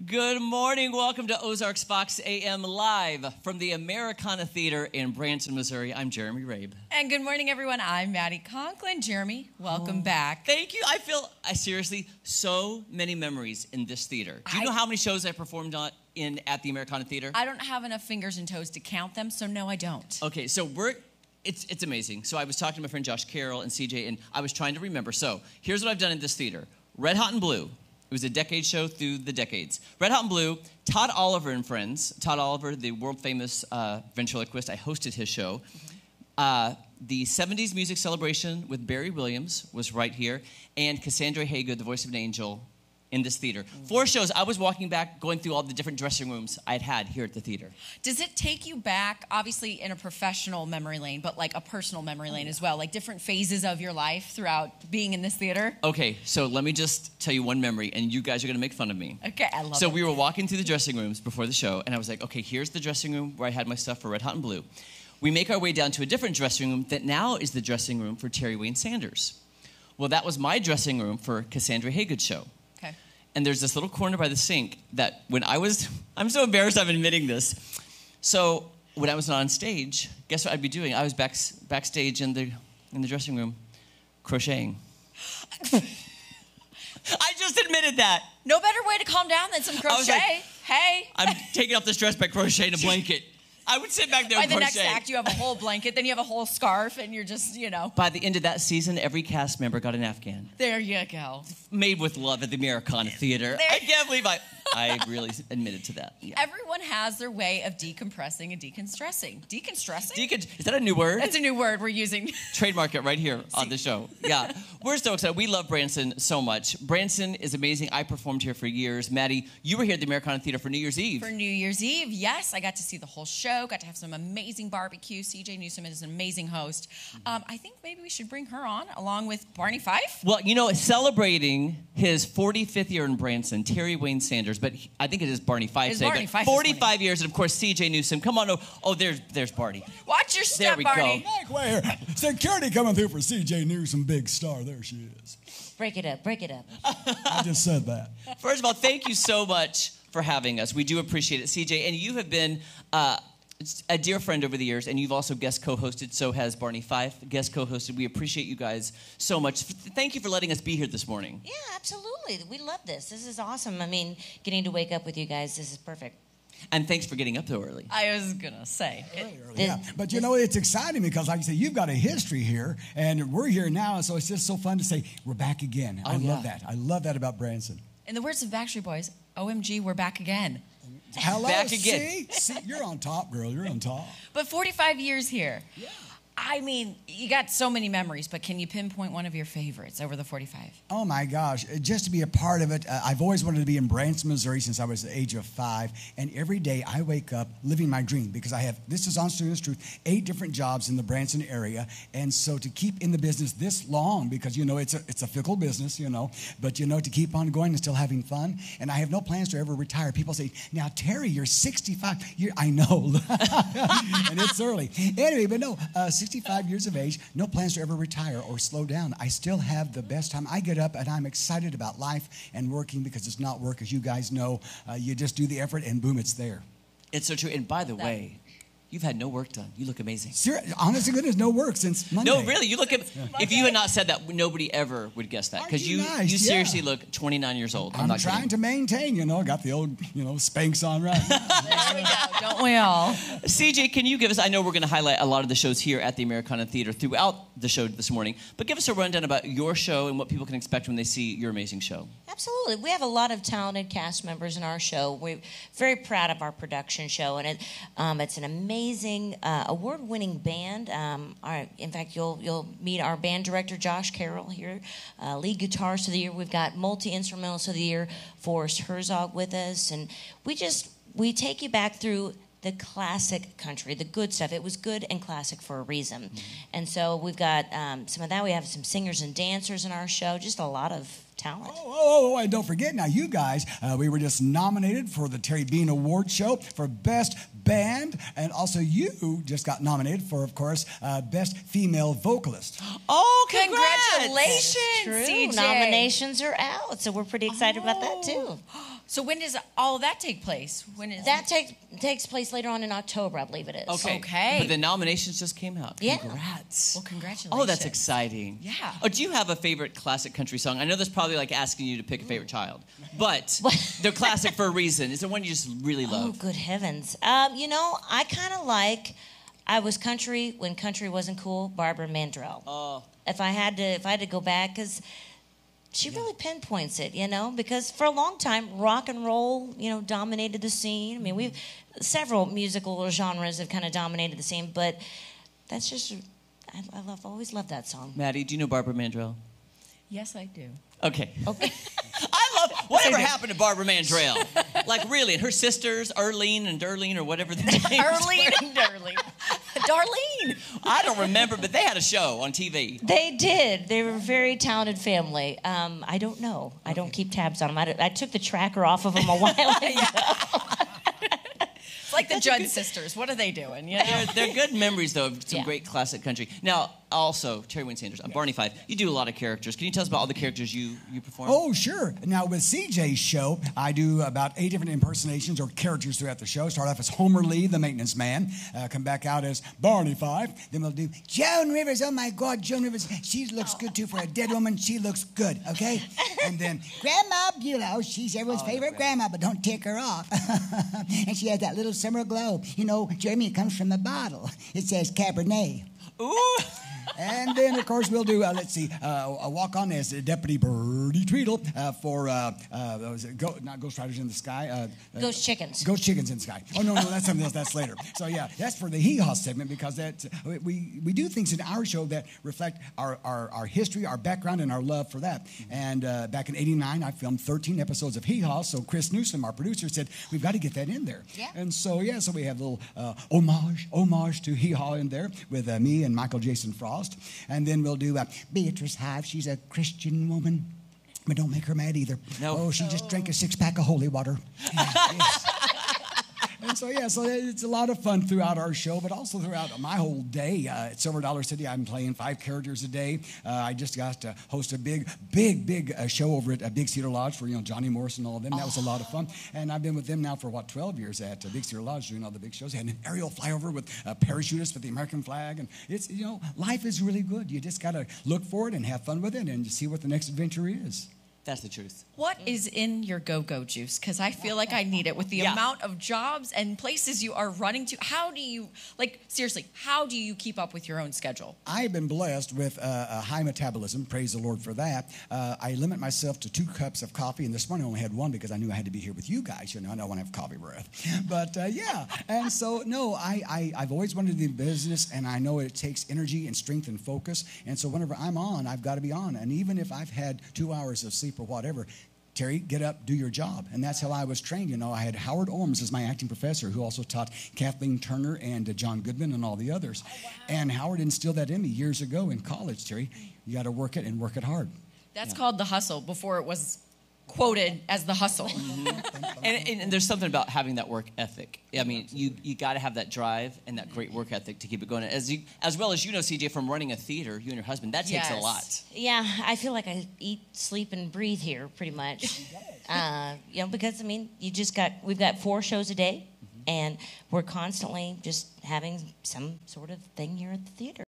Good morning. Welcome to Ozarks Fox AM live from the Americana Theater in Branson, Missouri. I'm Jeremy Rabe. And good morning, everyone. I'm Maddie Conklin. Jeremy, welcome back. Thank you. I seriously, so many memories in this theater. Do you know how many shows I performed at the Americana Theater? I don't have enough fingers and toes to count them, so no, I don't. Okay, so it's amazing. So I was talking to my friend Josh Carroll and CJ, and I was trying to remember. So here's what I've done in this theater. Red Hot and Blue. It was a decade show through the decades. Red Hot and Blue, Todd Oliver and Friends. Todd Oliver, the world-famous ventriloquist. I hosted his show. The 70s Music Celebration with Barry Williams was right here. And Cassandra Haygood, the voice of an angel, in this theater. 4 shows. I was walking back, going through all the different dressing rooms I'd had here at the theater. Does it take you back, obviously in a professional memory lane, but like a personal memory lane as well, like different phases of your life throughout being in this theater? Okay, so let me just tell you one memory, and you guys are going to make fun of me. Okay, I love it. So we were walking through the dressing rooms before the show, and I was like, okay, here's the dressing room where I had my stuff for Red Hot and Blue. We make our way down to a different dressing room that now is the dressing room for Terry Wayne Sanders. Well, that was my dressing room for Cassandra Haygood's show. And there's this little corner by the sink that I'm so embarrassed I'm admitting this. So when I was not on stage, guess what I'd be doing? I was backstage in the dressing room, crocheting. I just admitted that. No better way to calm down than some crochet. Like, hey. I'm taking off this dress by crocheting a blanket. I would sit back there and crochet. By the crochet. next act, you have a whole blanket, then you have a whole scarf, and you're just, By the end of that season, every cast member got an Afghan. There you go. Made with love at the Americana Theater. I can't believe I really admitted to that. Yeah. Everyone has their way of decompressing and deconstressing. Deconstressing? Is that a new word? That's a new word we're using. Trademark it right here on the show. Yeah. We're so excited. We love Branson so much. Branson is amazing. I performed here for years. Maddie, you were here at the Americana Theater for New Year's Eve. For New Year's Eve, yes. I got to see the whole show, got to have some amazing barbecue. CJ Newsom is an amazing host. I think maybe we should bring her on along with Barney Fife. Well, celebrating his 45th year in Branson, Terry Wayne Sanders, but I think it is Barney Fife. It's Barney Fife. 45 years, and of course, CJ Newsom. Come on. Oh, there's Barney. Watch your step, there we Barney. Go. Make way here. Security coming through for CJ Newsom, big star. There she is. Break it up, break it up. I just said that. First of all, thank you so much for having us. We do appreciate it, CJ. And you have been a dear friend over the years, and you've also guest co-hosted. So has Barney Fife, guest co-hosted. We appreciate you guys so much. Thank you for letting us be here this morning. Yeah, absolutely. We love this. This is awesome. I mean, getting to wake up with you guys, this is perfect. And thanks for getting up so early. I was going to say. Yeah. But it's exciting because, like you say, you've got a history here, and we're here now, so it's just so fun to say, we're back again. I love that. I love that about Branson. In the words of Backstreet Boys, OMG, we're back again. Hello, back again. See, you're on top, girl. You're on top. But 45 years here. Yeah. I mean, you got so many memories, but can you pinpoint one of your favorites over the 45? Oh, my gosh. Just to be a part of it, I've always wanted to be in Branson, Missouri since I was the age of 5. And every day I wake up living my dream because I have, this is honest to the truth, 8 different jobs in the Branson area. And so to keep in the business this long, because, it's a fickle business, but, to keep on going and still having fun. And I have no plans to ever retire. People say, now, Terry, you're 65. I know. And it's early. Anyway, but no, 65 years of age, no plans to ever retire or slow down. I still have the best time. I get up and I'm excited about life and working because it's not work, as you guys know. You just do the effort and boom, it's there. It's so true. And by the way, you've had no work done. You look amazing. Honest to goodness, no work since Monday. No, really, you look if you had not said that, nobody ever would guess that. Because you seriously look 29 years old. I'm trying to maintain, got the old, Spanx on right now. There we go, don't we all? CJ, can you give us, I know we're going to highlight a lot of the shows here at the Americana Theater throughout the show this morning, but give us a rundown about your show and what people can expect when they see your amazing show. Absolutely. We have a lot of talented cast members in our show. We're very proud of our production show, and it's an amazing award-winning band. In fact, you'll meet our band director, Josh Carroll, here, lead guitarist of the year. We've got multi-instrumentalists of the year, Forrest Herzog, with us, and we take you back through the classic country, the good stuff. It was good and classic for a reason. Mm-hmm. And so we've got some of that. We have some singers and dancers in our show, just a lot of talent. And don't forget now, you guys, we were just nominated for the Terry Bean Award Show for Best Band, and also you just got nominated for, of course, Best Female Vocalist. Oh, congratulations, True. CJ. Nominations are out, so we're pretty excited about that, too. So when does all of that take place? When is That takes place later on in October, I believe it is. Okay. But the nominations just came out. Yeah. Congrats. Well, congratulations. Oh, that's exciting. Yeah. Oh, do you have a favorite classic country song? I know that's probably like asking you to pick a favorite child, but they're classic for a reason. Is there one you just really love? Oh, good heavens. I kind of like, I was country when country wasn't cool, Barbara Mandrell. Oh. If I had to go back, because she really pinpoints it, because for a long time, rock and roll, dominated the scene. I mean, we've several musical genres have kind of dominated the scene, but that's just, I've always loved that song. Maddie, do you know Barbara Mandrell? Yes, I do. Okay. Okay. I love, whatever happened to Barbara Mandrell? Like, really, and her sisters, Earlene and Darlene, or whatever the names Arlene were. and Darlene. Darlene. I don't remember, but they had a show on TV. They did. They were a very talented family. I don't know. I don't keep tabs on them. I took the tracker off of them a while ago. It's like the Judd sisters. What are they doing? They're good memories, though, of some Yeah. great classic country. Now, also, Terry Wayne Sanders, Barney Fife, you do a lot of characters. Can you tell us about all the characters you perform? Oh, sure. Now, with CJ's show, I do about 8 different impersonations or characters throughout the show. Start off as Homer Lee, the maintenance man. Come back out as Barney Fife. Then we'll do Joan Rivers. Oh, my God, Joan Rivers. She looks good, too. For a dead woman, she looks good, okay? And then Grandma Bulow. She's everyone's favorite grandma, but don't tick her off. And she has that little summer glow. Jeremy, it comes from the bottle. It says Cabernet. Ooh! And then, of course, we'll do, a walk-on as Deputy Birdie Tweedle for, not Ghost Riders in the Sky. Ghost Chickens. Ghost Chickens in the Sky. Oh, no, that's something else. That's later. So, yeah, that's for the hee-haw segment because we do things in our show that reflect our history, our background, and our love for that. And back in '89, I filmed 13 episodes of hee-haw, so Chris Newsom, our producer, said, we've got to get that in there. Yeah. And so, so we have a little homage to hee-haw in there with me and Michael Jason Frost. And then we'll do Beatrice Hive. She's a Christian woman, but don't make her mad either. No. Oh, she just drank a 6-pack of holy water. Yes. And so it's a lot of fun throughout our show, but also throughout my whole day. At Silver Dollar City, I'm playing 5 characters a day. I just got to host a big show over at Big Cedar Lodge for Johnny Morrison and all of them. That was a lot of fun. And I've been with them now for 12 years at Big Cedar Lodge doing all the big shows. I had an aerial flyover with parachutists with the American flag, and it's life is really good. You just got to look for it and have fun with it and see what the next adventure is. That's the truth. What is in your go-go juice? Because I feel like I need it with the amount of jobs and places you are running to. How do you, seriously, how do you keep up with your own schedule? I've been blessed with a high metabolism. Praise the Lord for that. I limit myself to 2 cups of coffee, and this morning I only had 1 because I knew I had to be here with you guys. I don't want to have coffee breath. But, and so, no, I've always wanted to do business, and I know it takes energy and strength and focus. And so whenever I'm on, I've got to be on. And even if I've had 2 hours of sleep or whatever, Terry, get up, do your job. And that's how I was trained. I had Howard Orms as my acting professor, who also taught Kathleen Turner and John Goodman and all the others. Oh, wow. And Howard instilled that in me years ago in college, Terry. You got to work it and work it hard. That's called the hustle before it was quoted as the hustle. And there's something about having that work ethic. I mean, you got to have that drive and that great work ethic to keep it going. As well as CJ, from running a theater, you and your husband, that takes a lot. Yeah, I feel like I eat, sleep, and breathe here pretty much. Because we've got 4 shows a day, and we're constantly just having some sort of thing here at the theater.